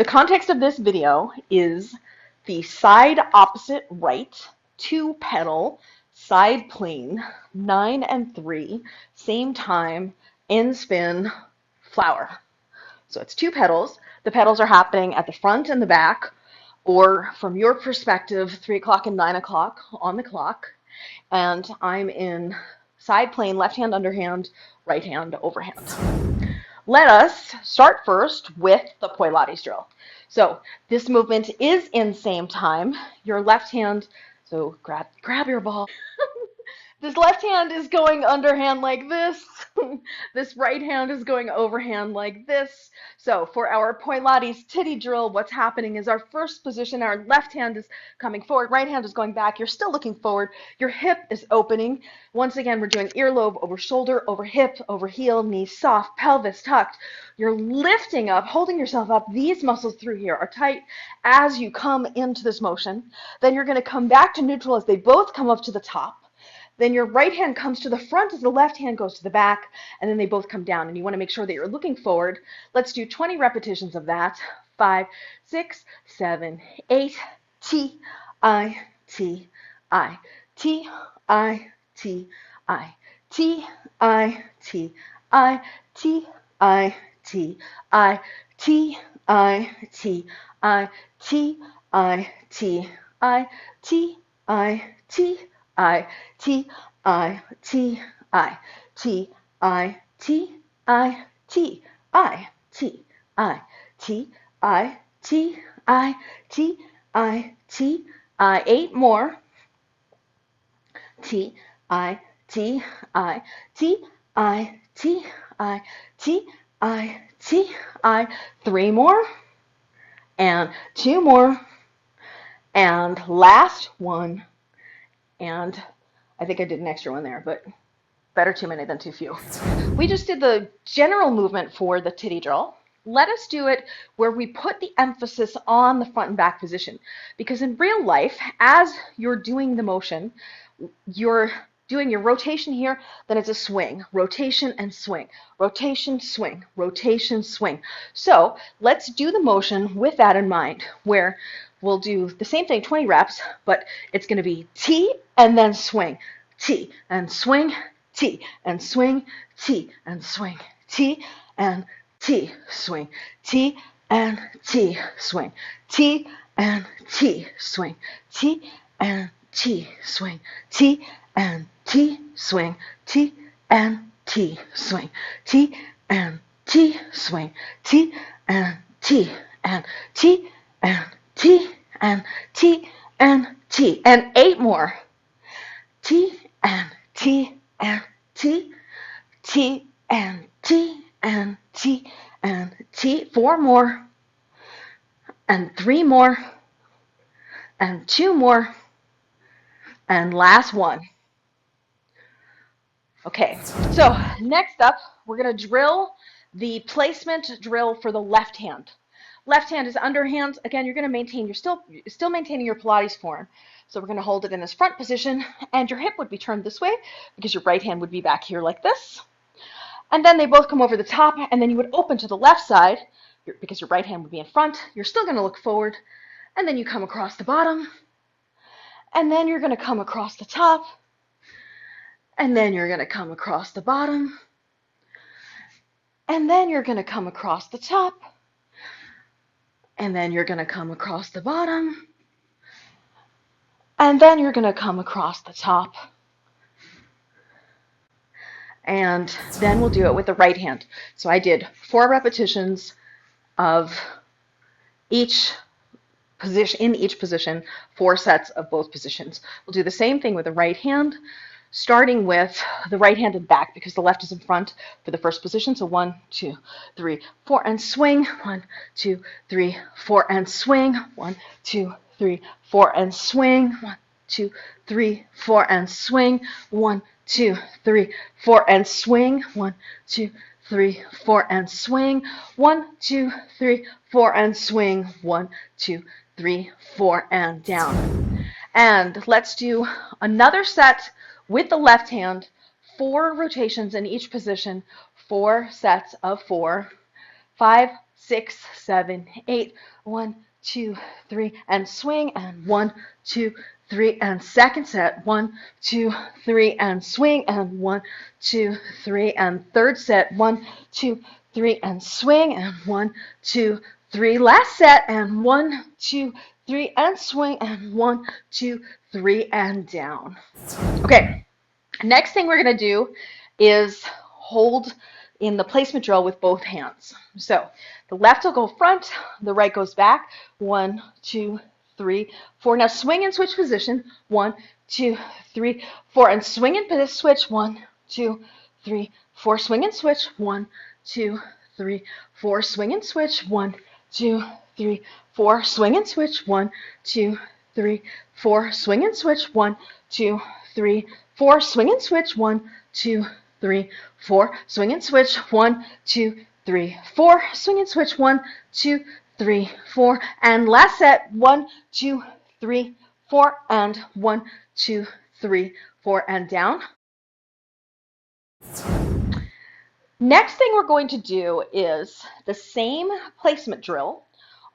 The context of this video is the side opposite right, 2 petal, side plane, 9 and 3, same time, end spin, flower. So it's 2 petals. The petals are happening at the front and the back, or from your perspective, 3 o'clock and 9 o'clock on the clock. And I'm in side plane, left hand underhand, right hand overhand. Let us start first with the Pilates drill. So this movement is in same time. Your left hand, so grab your ball. This left hand is going underhand like this. This right hand is going overhand like this. So for our Pilates titty drill, what's happening is our first position, our left hand is coming forward, right hand is going back. You're still looking forward. Your hip is opening. Once again, we're doing earlobe over shoulder, over hip, over heel, knee soft, pelvis tucked. You're lifting up, holding yourself up. These muscles through here are tight as you come into this motion. Then you're going to come back to neutral as they both come up to the top. Then your right hand comes to the front as the left hand goes to the back, and then they both come down. And you want to make sure that you're looking forward. Let's do 20 repetitions of that. 5, 6, 7, 8. T, I, T, I. T, I, T, I. T, I, T, I. T, I, T, I. T, I, T, I. T, I, T, I. T, I, T, I, T, I, T, I, T, I, T, I, T, I, T, I, T, I, T, I, T, I, T, I. 8 more. T, I, T, I, T, I, T, I, T, I, T, I. 3 more. And 2 more. And last one. And I think I did an extra one there, but better too many than too few. We just did the general movement for the titty drill. Let us do it where we put the emphasis on the front and back position. Because in real life, as you're doing the motion, you're doing your rotation here, then it's a swing, rotation and swing, rotation, swing, rotation, swing. So let's do the motion with that in mind, where we'll do the same thing, 20 reps, but it's going to be T and then swing, T and swing, T and swing, T and swing, T and T, swing, T and T, swing, T and T, swing, T and T, swing, T and T, swing, T and T, swing, T and T, swing, T and T and T and T and T and T, and 8 more. T and T and T, T and T and T and T. 4 more, and 3 more, and 2 more, and last one. Okay, so next up, we're going to drill the placement drill for the left hand. Left hand is underhand. Again, you're going to maintain, you're still maintaining your Pilates form. So we're going to hold it in this front position, and your hip would be turned this way because your right hand would be back here like this. And then they both come over the top, and then you would open to the left side because your right hand would be in front. You're still going to look forward, and then you come across the bottom, and then you're going to come across the top, and then you're going to come across the bottom, and then you're going to come across the top, and then you're going to come across the bottom, and then you're going to come across the top, and then we'll do it with the right hand. So I did 4 repetitions of each position, in each position, 4 sets of both positions. We'll do the same thing with the right hand, starting with the right hand and back because the left is in front for the first position. So 1, 2, 3, 4, and swing. 1, 2, 3, 4, and swing. 1, 2, 3, 4, and swing. 1, 2, 3, 4, and swing. 1, 2, 3, 4, and swing. 1, 2, 3, 4, and swing. 1, 2, 3, 4, and swing. 1, 2, 3, 4, and down. And let's do another set with the left hand, 4 rotations in each position, 4 sets of 4, 5, 6, 7, 8. 1, 2, 3, and swing, and 1, 2, 3, and second set. 1, 2, 3, and swing, and 1, 2, 3, and third set. 1, 2, 3, and swing, and 1, 2, 3. Last set, and 1, 2, 3, and swing, and 1, 2, 3, and down. Okay, next thing we're going to do is hold in the placement drill with both hands. So the left will go front, the right goes back. 1, 2, 3, 4. Now swing and switch position. 1, 2, 3, 4. And swing and switch. 1, 2, 3, 4. Swing and switch. 1, 2, 3, 4. Swing and switch. 1, 2, 3, 4. Swing and switch. 1, 2, 3, 4. Swing and switch. 1, 2, 3, 4. Swing and switch. 1, 2, 3, 4. Swing and switch. 1, 2, 3, 4. Swing and switch. 1, 2, 3, 4. And last set. 1, 2, 3, 4. And 1, 2, 3, 4. And down. Next thing we're going to do is the same placement drill,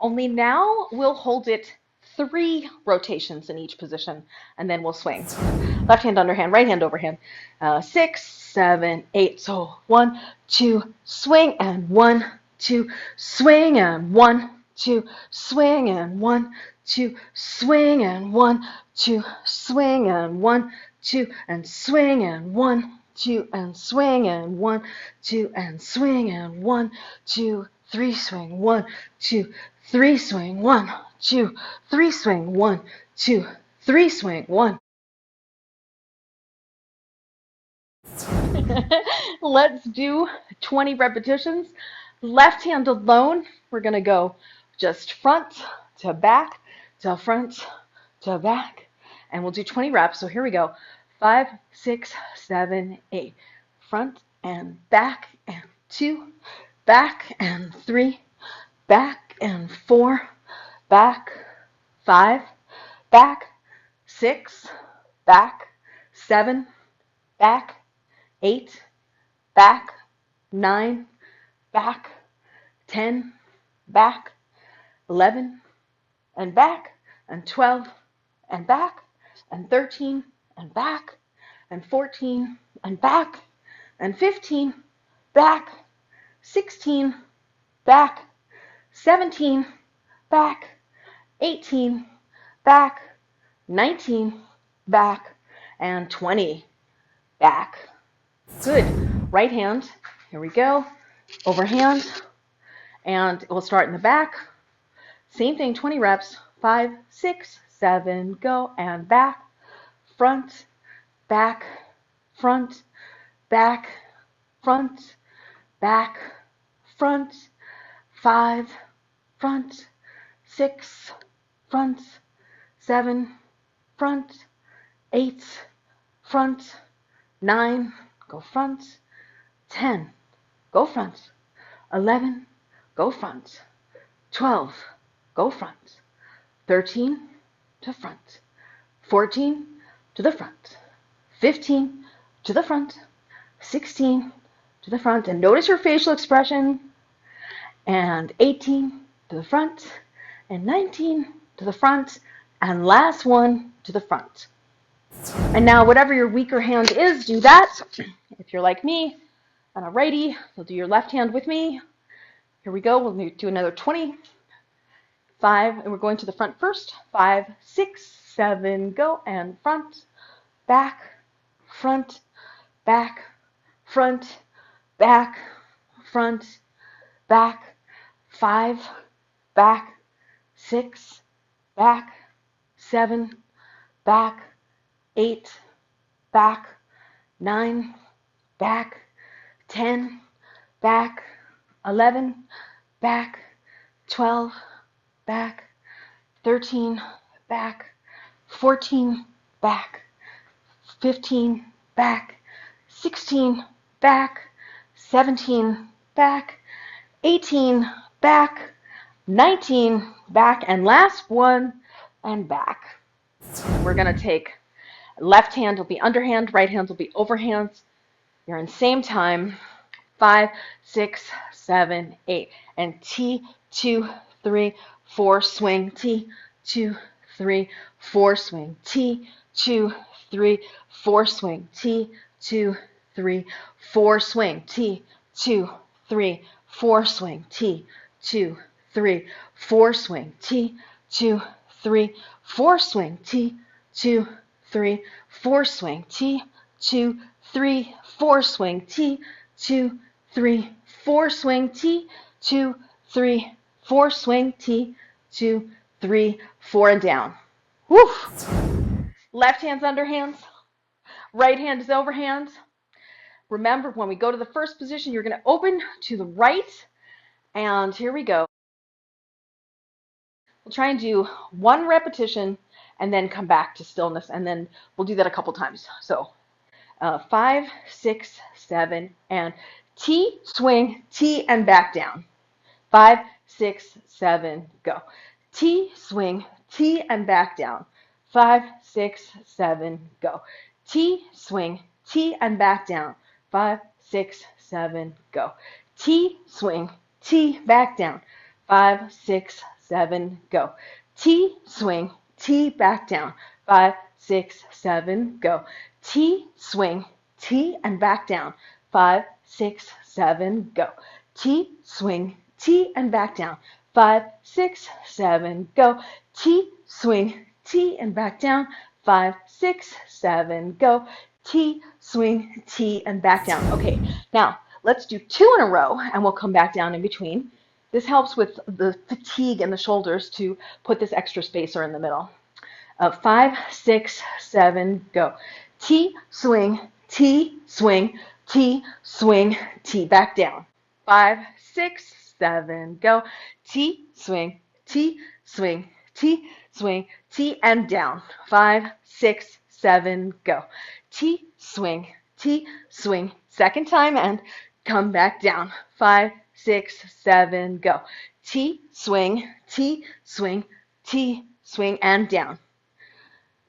only now we'll hold it 3 rotations in each position, and then we'll swing. Left hand underhand, right hand overhand. 6, 7, 8. So 1, 2, swing, and 1, 2, swing, and 1, 2, swing, and 1, 2, swing, and 1, 2, swing, and 1, 2, and swing, and 1, 2, and swing, and 1, 2, and swing, and 1, 2, 3, swing, 1, 2, 3, swing, 1, 2, 3, swing, 1, 2, 3, swing, 1. Let's do 20 repetitions. Left hand alone, we're going to go just front to back to front to back, and we'll do 20 reps. So here we go. 5, 6, 7, 8. Front and back, and 2, back and 3, back and 4, back, 5, back, 6, back, 7, back, 8, back, 9, back, 10, back, 11, and back, and 12, and back, and 13, and back, and 14, and back, and 15, back, 16, back, 17, back, 18, back, 19, back, and 20, back. Good. Right hand, here we go, overhand, and we'll start in the back. Same thing, 20 reps, 5, 6, 7, go, and back, front, back, front, back, front, back, front, 5, front, 6, front, 7, front, 8, front, 9, go front, 10, go front, 11, go front, 12, go front, 13, to front, 14, to the front, 15, to the front, 16, to the front, and notice your facial expression, and 18, to the front, and 19, to the front, and last one, to the front. And now whatever your weaker hand is, do that. If you're like me, and a righty, you'll do your left hand with me. Here we go, we'll do another 20. 5, and we're going to the front first. 5, 6, 7, go, and front, back, front, back, front, back, front, back, 5, back, 6, back, 7, back, 8, back, 9, back, 10, back, 11, back, 12, back, 13, back, 14, back, 15, back, 16, back, 17, back, 18, back, 19, back, and last one, and back. We're going to take left hand will be underhand, right hand will be overhand. You're in same time. 5, 6, 7, 8. And T, 2, 3, 4, swing. T, 2, 3, 4, swing. T, 2, 3, 4, swing. T, 2, 3, 4, swing. T, 2, 3, 4, swing. T, 2, 3, 4, swing. T, 2, 3, 4, swing. T, 2, 3, 4, swing. T, 2, 3, 4, swing. T, 2, 3, 4, swing. T, 2, 3, 4, swing. T, 2, 3, 4, and down. Woo! Left hand's under hands. Right hand is over hands. Remember, when we go to the first position, you're going to open to the right. And here we go. We'll try and do one repetition and then come back to stillness. And then we'll do that a couple times. So 5, 6, 7, and T, swing, T, and back down. 5, 6, 7, go. T, swing, T, and back down. 5, 6, 7, go. T, swing, T, and back down. 5, 6, 7, go. T, swing, T, back down. 5, 6, 7, go. T, swing, T, back down. 5, 6, 7, go. T, swing, T, and back down. 5, 6, 7, go. T, swing, T, and back down. 5, 6, 7, go. T, swing, T, and back down. 5, 6, 7, go. T, swing, T, and back down. Okay, now let's do 2 in a row, and we'll come back down in between. This helps with the fatigue in the shoulders to put this extra spacer in the middle. 5, 6, 7, go. T, swing, T, swing, T, swing, T, back down. 5, 6, 7, go. T, swing, T, swing, T, swing, T, and down. 5, 6, 7, go. T, swing, T, swing. Second time, and come back down. 5, 6, 7, go. T, swing, T, swing, T, swing, and down.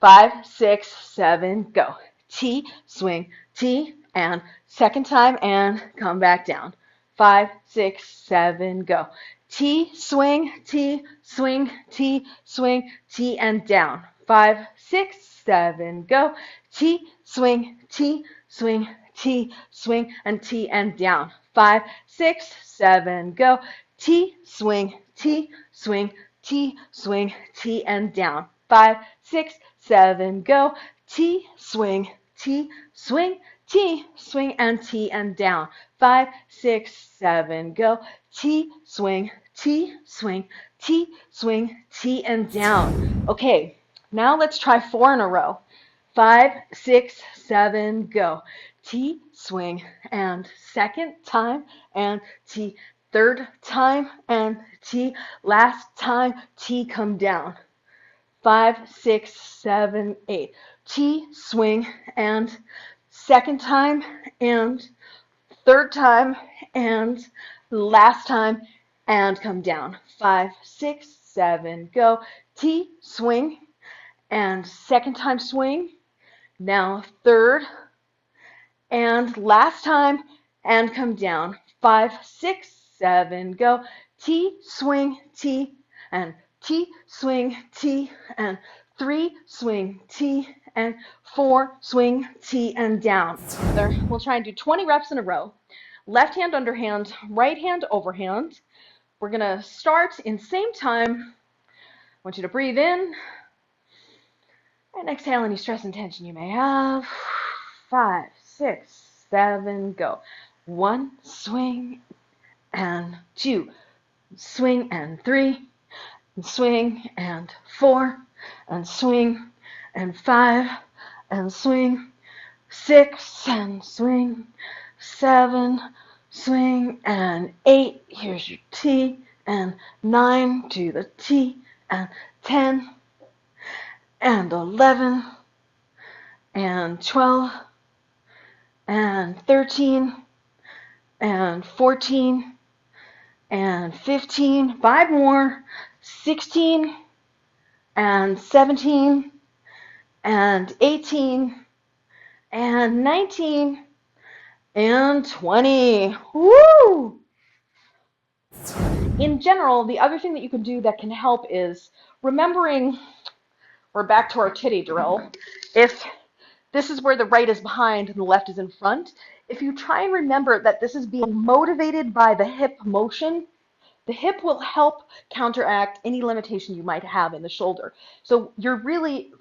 5, 6, 7, go. T, swing, T, and second time, and come back down. 5, 6, 7, go. T, swing, T, swing, T, swing, T, and down. 5, 6, 7, go. T, swing, T, swing, T, swing, and T, and down. 5, 6, 7, go. T, swing, T, swing, T, swing, T, and down. 5, 6, 7, go. T, swing, T, swing, T, swing, and T, and down. 5, 6, 7, go. T, swing, T, swing, T, swing, T, and down. Okay, now let's try 4 in a row. 5, 6, 7, go. T, swing, and second time, and T, third time, and T, last time, T, come down. 5, 6, 7, 8. T, swing, and second time, and third time, and last time, and come down. 5, 6, 7, go. T, swing, and second time swing. Now third, and last time, and come down. 5, 6, 7, go. T, swing, T, and T, swing, T, and 3, swing, T, and 4, swing, T, and down. We'll try and do 20 reps in a row. Left hand under hand, right hand over hand. We're going to start in same time. I want you to breathe in and exhale any stress and tension you may have. 5, 6, 7, go. 1, swing, and 2, swing, and 3, and swing, and 4, and swing, and 5, and swing, 6, and swing, 7, swing, and 8. Here's your T, and 9 to the T, and 10, and 11, and 12, and 13, and 14, and 15, 5 more, 16, and 17, and 18, and 19, And 20. Woo! In general, the other thing that you can do that can help is remembering, we're back to our titty drill. If this is where the right is behind and the left is in front, if you try and remember that this is being motivated by the hip motion, the hip will help counteract any limitation you might have in the shoulder. So you're really,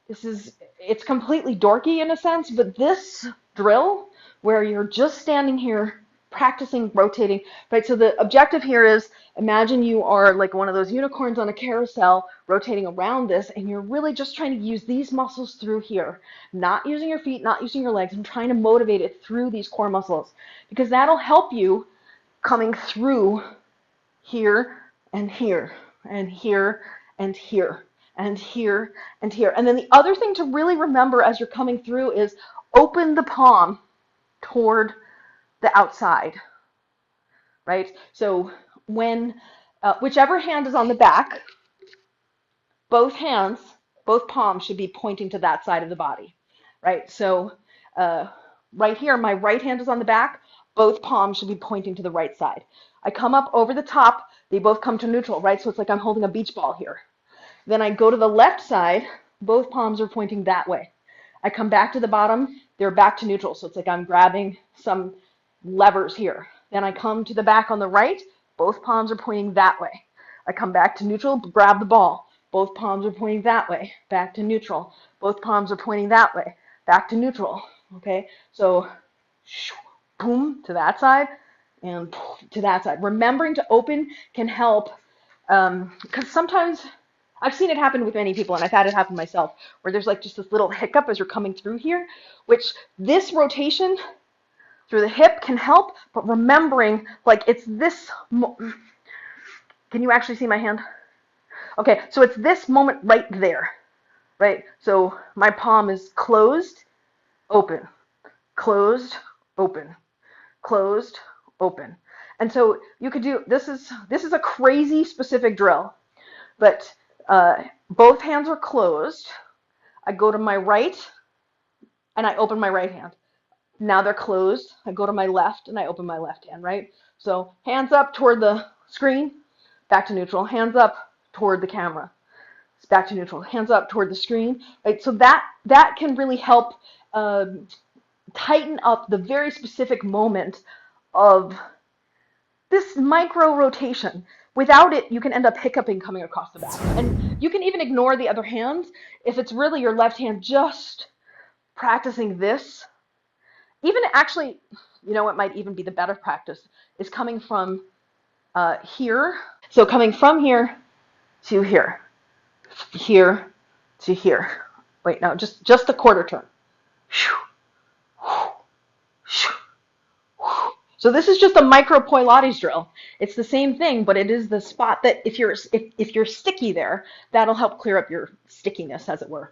it's completely dorky in a sense, but this drill where you're just standing here practicing rotating, right? So the objective here is, imagine you are like one of those unicorns on a carousel rotating around this, and you're really just trying to use these muscles through here, not using your feet, not using your legs, and trying to motivate it through these core muscles, because that'll help you coming through here and here and here and here and here and here. And then the other thing to really remember as you're coming through is open the palm toward the outside, right? So when whichever hand is on the back, both hands, both palms should be pointing to that side of the body, right? So right here, my right hand is on the back, both palms should be pointing to the right side. I come up over the top, they both come to neutral, right? So it's like I'm holding a beach ball here. Then I go to the left side, both palms are pointing that way. I come back to the bottom, they're back to neutral. So it's like I'm grabbing some levers here. Then I come to the back on the right, both palms are pointing that way. I come back to neutral, grab the ball. Both palms are pointing that way, back to neutral. Both palms are pointing that way, back to neutral. Okay, so boom to that side and to that side. Remembering to open can help, because sometimes I've seen it happen with many people, and I've had it happen myself, where there's like just this little hiccup as you're coming through here, which this rotation through the hip can help, but remembering like it's this, can you actually see my hand? Okay, so it's this moment right there, right? So my palm is closed, open, closed, open, closed, open. And so you could do, this is a crazy specific drill, but both hands are closed. I go to my right and I open my right hand. Now they're closed. I go to my left and I open my left hand, right? So hands up toward the screen, back to neutral. Hands up toward the camera, it's back to neutral. Hands up toward the screen, right? So that can really help tighten up the very specific moment of this micro rotation. Without it, you can end up hiccuping coming across the back. And you can even ignore the other hands if it's really your left hand just practicing this. Even actually, you know what might even be the better practice is coming from here. So coming from here to here, here to here. Wait, no, just a quarter turn. So this is just a micro Pilates drill. It's the same thing, but it is the spot that if you're sticky there, that'll help clear up your stickiness, as it were.